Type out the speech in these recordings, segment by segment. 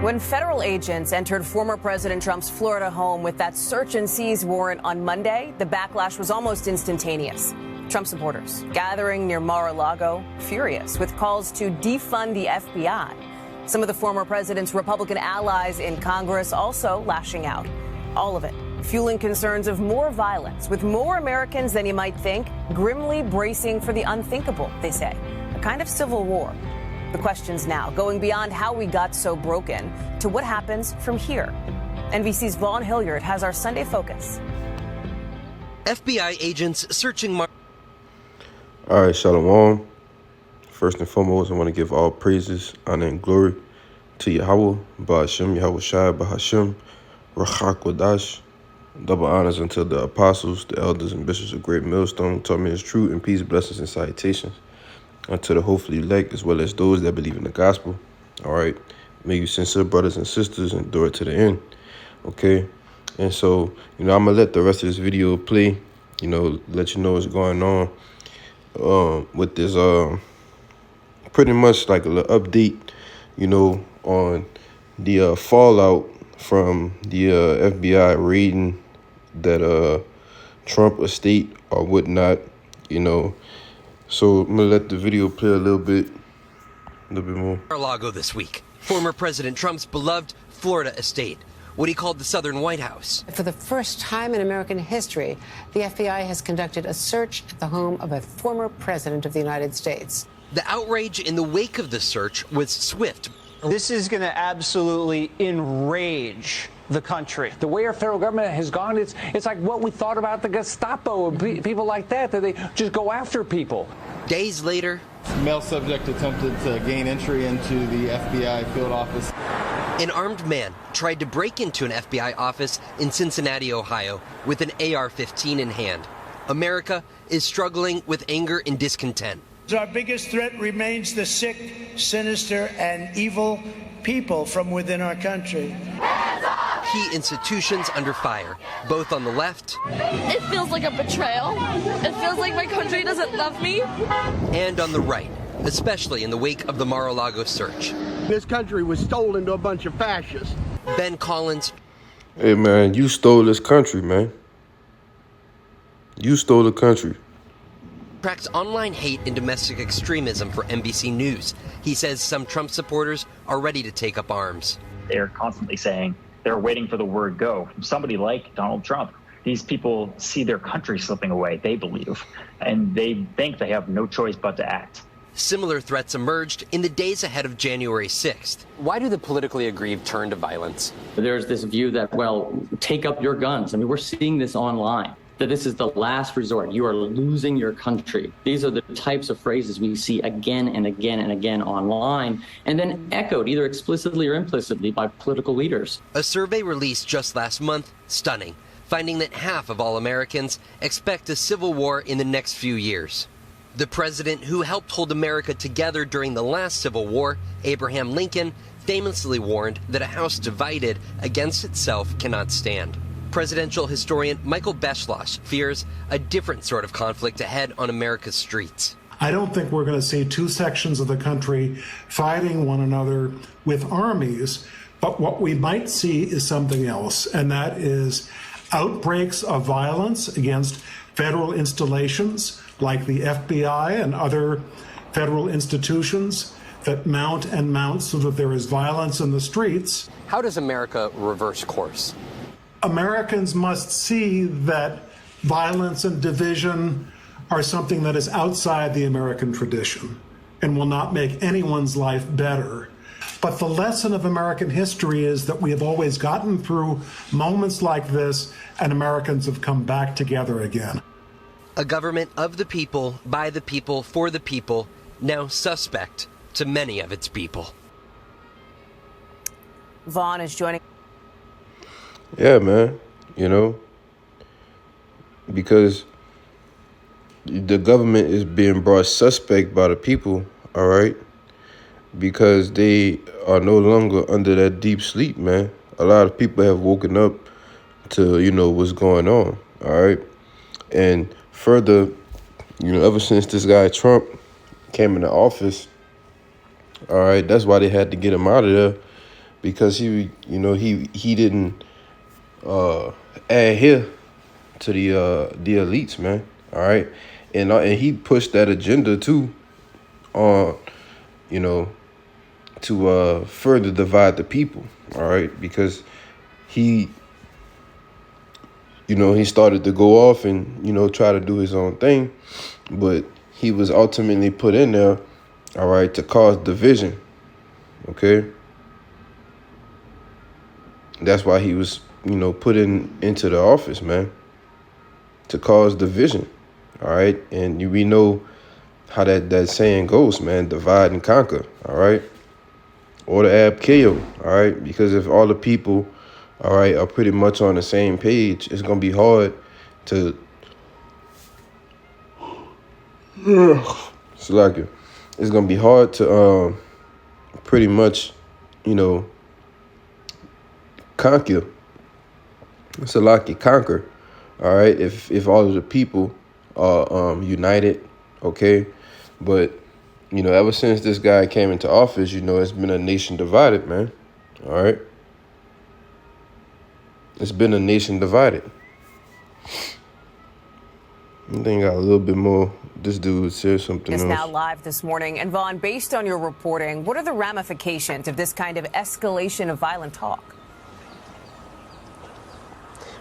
When federal agents entered former President Trump's Florida home with that search and seize warrant on Monday, the backlash was almost instantaneous. Trump supporters gathering near Mar-a-Lago, furious with calls to defund the FBI. Some of the former president's Republican allies in Congress also lashing out. All of it fueling concerns of more violence, with more Americans than you might think grimly bracing for the unthinkable, they say, a kind of civil war. The questions now going beyond how we got so broken to what happens from here. NBC's Vaughn Hilliard has our Sunday focus. FBI agents searching All right, Shalom. First and foremost, I want to give all praises, honor, and glory to Yahweh, Ba'ashem, Yahweh Shai, Ba'ashem, Rachak Wadash. Double honors unto the apostles, the elders, and bishops of Great Millstone, taught me his truth, and peace, blessings, and salutations unto the hopefully elect, as well as those that believe in the gospel. All right. May you sincere brothers and sisters endure it to the end. Okay. And so, I'm going to let the rest of this video play, let you know what's going on with this, pretty much like a little update, on the fallout from the FBI raiding that Trump estate or whatnot, So I'm gonna let the video play a little bit more. Mar-a-Lago this week. Former President Trump's beloved Florida estate, what he called the Southern White House. For the first time in American history, the FBI has conducted a search at the home of a former president of the United States. The outrage in the wake of the search was swift. This is going to absolutely enrage the country. The way our federal government has gone, it's like what we thought about the Gestapo and people like that they just go after people. Days later, male subject attempted to gain entry into the FBI field office. An armed man tried to break into an FBI office in Cincinnati, Ohio, with an AR-15 in hand. America is struggling with anger and discontent. Our biggest threat remains the sick, sinister, and evil people from within our country. Key institutions under fire, both on the left. It feels like a betrayal. It feels like my country doesn't love me. And on the right, especially in the wake of the Mar-a-Lago search. This country was stolen to a bunch of fascists. Ben Collins. Hey, man, you stole this country, man. You stole the country. Tracks online hate and domestic extremism for NBC News. He says some Trump supporters are ready to take up arms. They're constantly saying they're waiting for the word go from somebody like Donald Trump. These people see their country slipping away, they believe, and they think they have no choice but to act. Similar threats emerged in the days ahead of January 6th. Why do the politically aggrieved turn to violence? There's this view that, take up your guns. I mean, we're seeing this online, that this is the last resort. You are losing your country. These are the types of phrases we see again and again and again online, and then echoed either explicitly or implicitly by political leaders. A survey released just last month, stunning, finding that half of all Americans expect a civil war in the next few years. The president who helped hold America together during the last Civil War, Abraham Lincoln, famously warned that a house divided against itself cannot stand. Presidential historian Michael Beschloss fears a different sort of conflict ahead on America's streets. I don't think we're going to see two sections of the country fighting one another with armies, but what we might see is something else, and that is outbreaks of violence against federal installations like the FBI and other federal institutions that mount and mount so that there is violence in the streets. How does America reverse course? Americans must see that violence and division are something that is outside the American tradition and will not make anyone's life better. But the lesson of American history is that we have always gotten through moments like this, and Americans have come back together again. A government of the people, by the people, for the people, now suspect to many of its people. Vaughn is joining. Yeah, man, because the government is being brought suspect by the people, all right, because they are no longer under that deep sleep, man. A lot of people have woken up to, what's going on, all right? And further, ever since this guy Trump came into office, all right, that's why they had to get him out of there, because he didn't adhere to the elites, man. All right, and he pushed that agenda too, on to further divide the people. All right, because he started to go off and try to do his own thing, but he was ultimately put in there, all right, to cause division. Okay, that's why he was put into the office, man, to cause division. All right, and we know how that saying goes, man: divide and conquer. All right, or the ab KO. All right, because if all the people, all right, are pretty much on the same page, it's gonna be hard to it's gonna be hard to pretty much conquer. Conquer. All right, if all of the people are united, okay. But ever since this guy came into office, it's been a nation divided, man. All right, it's been a nation divided. I think I got a little bit more. This dude said something else. Is now live this morning. And Vaughn, based on your reporting, what are the ramifications of this kind of escalation of violent talk?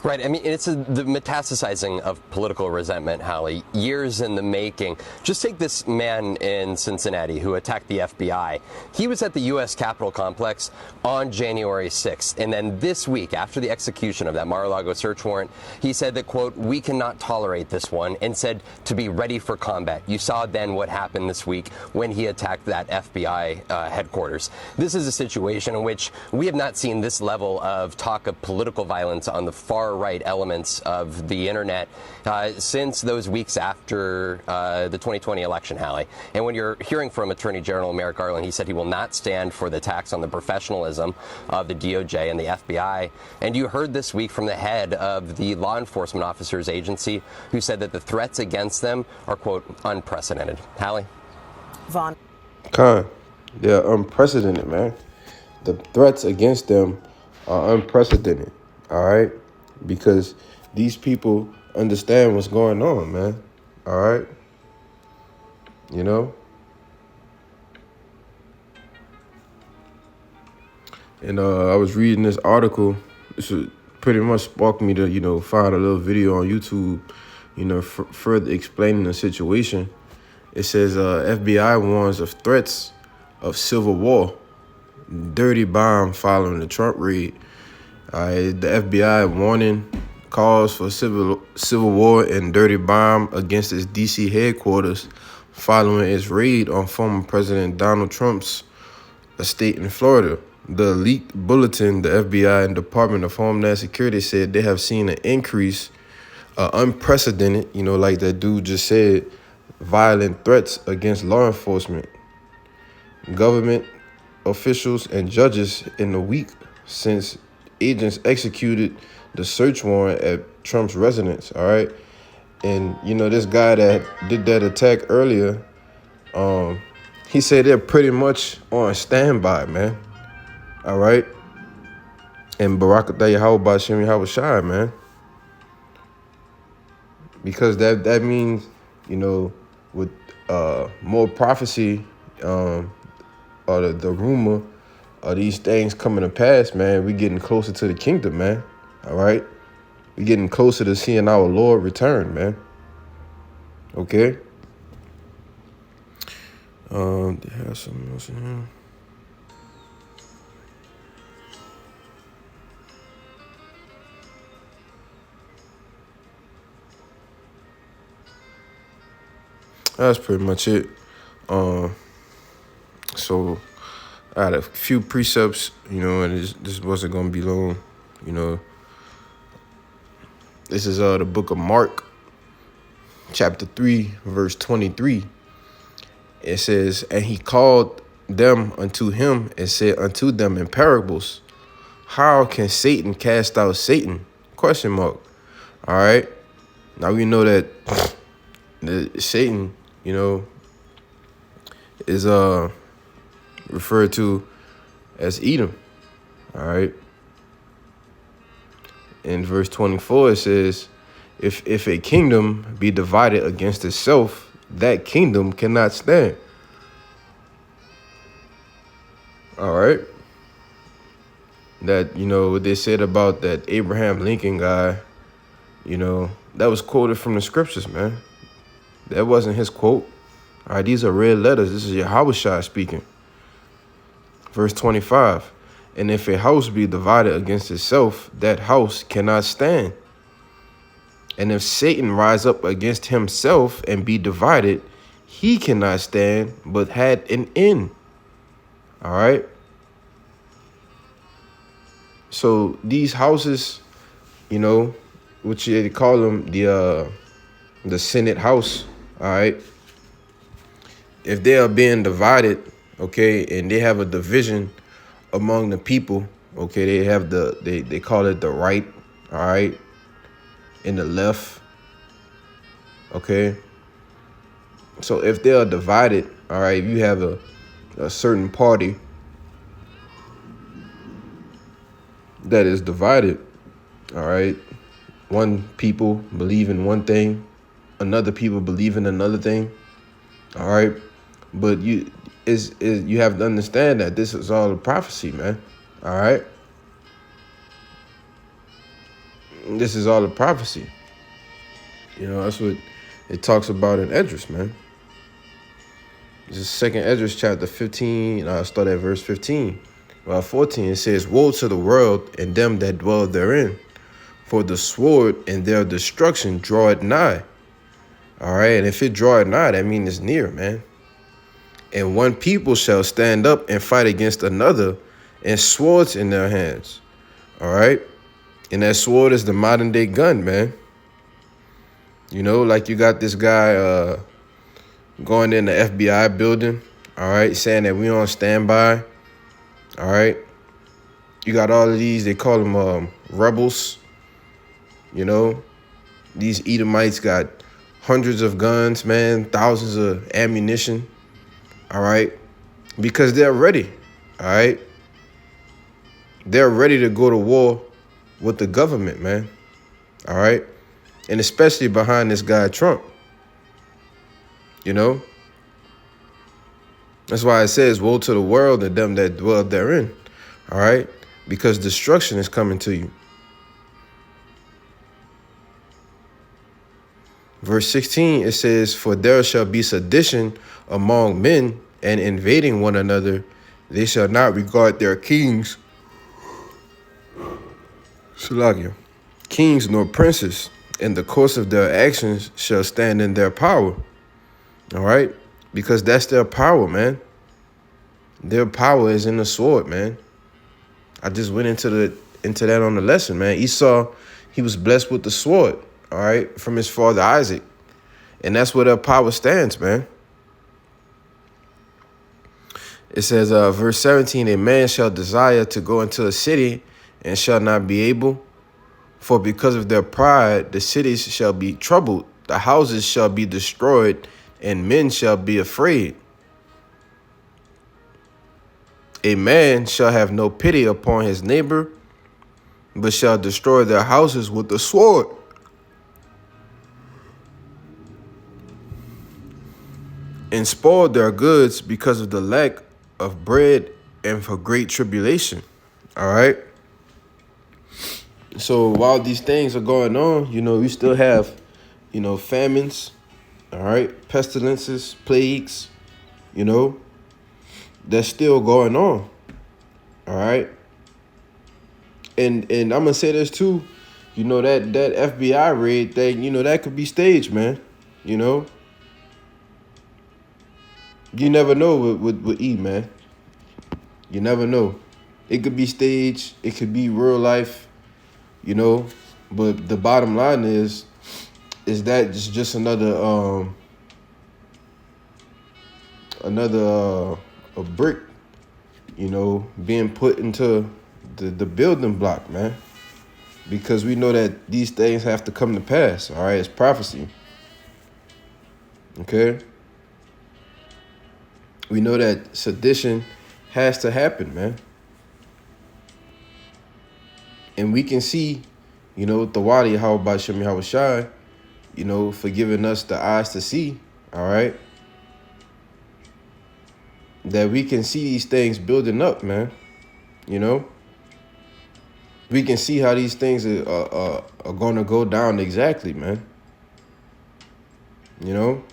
Right. I mean, it's the metastasizing of political resentment, Hallie, years in the making. Just take this man in Cincinnati who attacked the FBI. He was at the U.S. Capitol complex on January 6th. And then this week, after the execution of that Mar-a-Lago search warrant, he said that, quote, "We cannot tolerate this one," and said to be ready for combat. You saw then what happened this week when he attacked that FBI headquarters. This is a situation in which we have not seen this level of talk of political violence on the far right elements of the internet since those weeks after the 2020 election, Hallie. And when you're hearing from Attorney General Merrick Garland, he said he will not stand for the attacks on the professionalism of the DOJ and the FBI. And you heard this week from the head of the law enforcement officers agency, who said that the threats against them are, quote, unprecedented. Hallie? Vaughn. They're unprecedented, man. The threats against them are unprecedented, all right? Because these people understand what's going on, man. All right? And I was reading this article. This pretty much sparked me to, find a little video on YouTube, further explaining the situation. It says FBI warns of threats of civil war. Dirty bomb following the Trump raid. The FBI warning calls for civil war and dirty bomb against its D.C. headquarters following its raid on former President Donald Trump's estate in Florida. The leaked bulletin, the FBI and Department of Homeland Security said they have seen an increase, unprecedented, like that dude just said, violent threats against law enforcement, government officials, and judges in the week since agents executed the search warrant at Trump's residence, all right? And, this guy that did that attack earlier, he said they're pretty much on standby, man, all right? And Barak Atah Yahweh Ba'Shem Yahweh Shai, man. Because that means, with more prophecy or the rumor of these things coming to pass, man, we getting closer to the kingdom, man. All right? We getting closer to seeing our Lord return, man. Okay? They have something else in here. That's pretty much it. So I had a few precepts, and this wasn't going to be long, This is the book of Mark, chapter 3, verse 23. It says, "And he called them unto him and said unto them in parables, How can Satan cast out Satan? ? All right. Now we know that Satan, is referred to as Edom. All right. In verse 24, it says, if a kingdom be divided against itself, that kingdom cannot stand. All right. That, what they said about that Abraham Lincoln guy, that was quoted from the scriptures, man. That wasn't his quote. All right, these are red letters. This is Yahushua speaking. Verse 25. And if a house be divided against itself, that house cannot stand. And if Satan rise up against himself and be divided, he cannot stand, but had an end. All right. So these houses, which they call them the Senate House, all right. If they are being divided, okay, and they have a division among the people, okay, they have they call it the right, all right, and the left, okay. So if they are divided, all right, you have a certain party that is divided, all right. One people believe in one thing, another people believe in another thing, all right. But you have to understand that this is all a prophecy, man. All right. This is all a prophecy. That's what it talks about in Esdras, man. This is 2nd Esdras chapter 15. I'll start at verse 15. 14, it says, woe to the world and them that dwell therein, for the sword and their destruction draweth nigh. All right. And if it draweth nigh, that means it's near, man. And one people shall stand up and fight against another, and swords in their hands. All right. And that sword is the modern day gun, man. Like you got this guy going in the FBI building, all right, saying that we on standby. All right. You got all of these, they call them rebels. These Edomites got hundreds of guns, man, thousands of ammunition. All right. Because they're ready. All right. They're ready to go to war with the government, man. All right. And especially behind this guy, Trump. That's why it says, woe to the world and them that dwell therein. All right. Because destruction is coming to you. Verse 16, it says, for there shall be sedition among men, and invading one another, they shall not regard their kings, kings nor princes, and the course of their actions shall stand in their power. All right? Because that's their power, man. Their power is in the sword, man. I just went into that on the lesson, man. Esau, he was blessed with the sword, all right, from his father Isaac. And that's where their power stands, man. It says, verse 17, a man shall desire to go into a city and shall not be able, for because of their pride, the cities shall be troubled, the houses shall be destroyed, and men shall be afraid. A man shall have no pity upon his neighbor, but shall destroy their houses with the sword. And spoil their goods because of the lack of bread and for great tribulation. All right. So while these things are going on, you still have, famines. All right. Pestilences, plagues, that's still going on. All right. And I'm going to say this too. That FBI raid thing, that could be staged, man. You never know with E, man. You never know. It could be staged. It could be real life, But the bottom line is that it's just another a brick, being put into the building block, man. Because we know that these things have to come to pass. All right, it's prophecy. Okay. We know that sedition has to happen, man. And we can see, you know, Tawadi, how about Shem Yahushai, you know, for giving us the eyes to see, all right? That we can see these things building up, man. You know? We can see how these things are going to go down exactly, man. You know?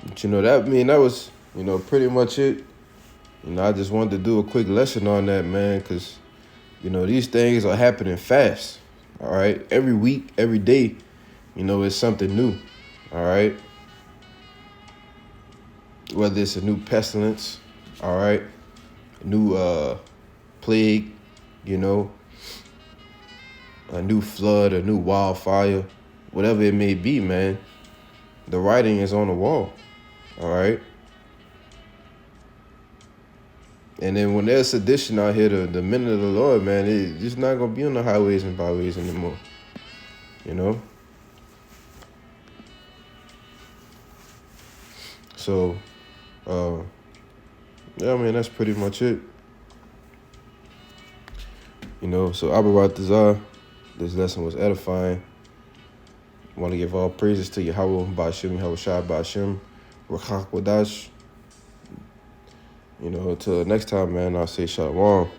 But, you know, that was, you know, pretty much it. You know, I just wanted to do a quick lesson on that, man, because, you know, these things are happening fast, all right? Every week, every day, you know, it's something new, all right? Whether it's a new pestilence, all right? A new plague, you know, a new flood, a new wildfire, whatever it may be, man, the writing is on the wall, all right? And then when there's sedition out here, the men of the Lord, man, it's just not going to be on the highways and byways anymore, you know? So, yeah, man, that's pretty much it. You know, so Abba Ratazah, this lesson was edifying. I want to give all praises to Yahweh, Ba'ashem, Yahushai, Ba'ashem, Ruach HaKodesh. You know, until next time, man, I'll say shalom.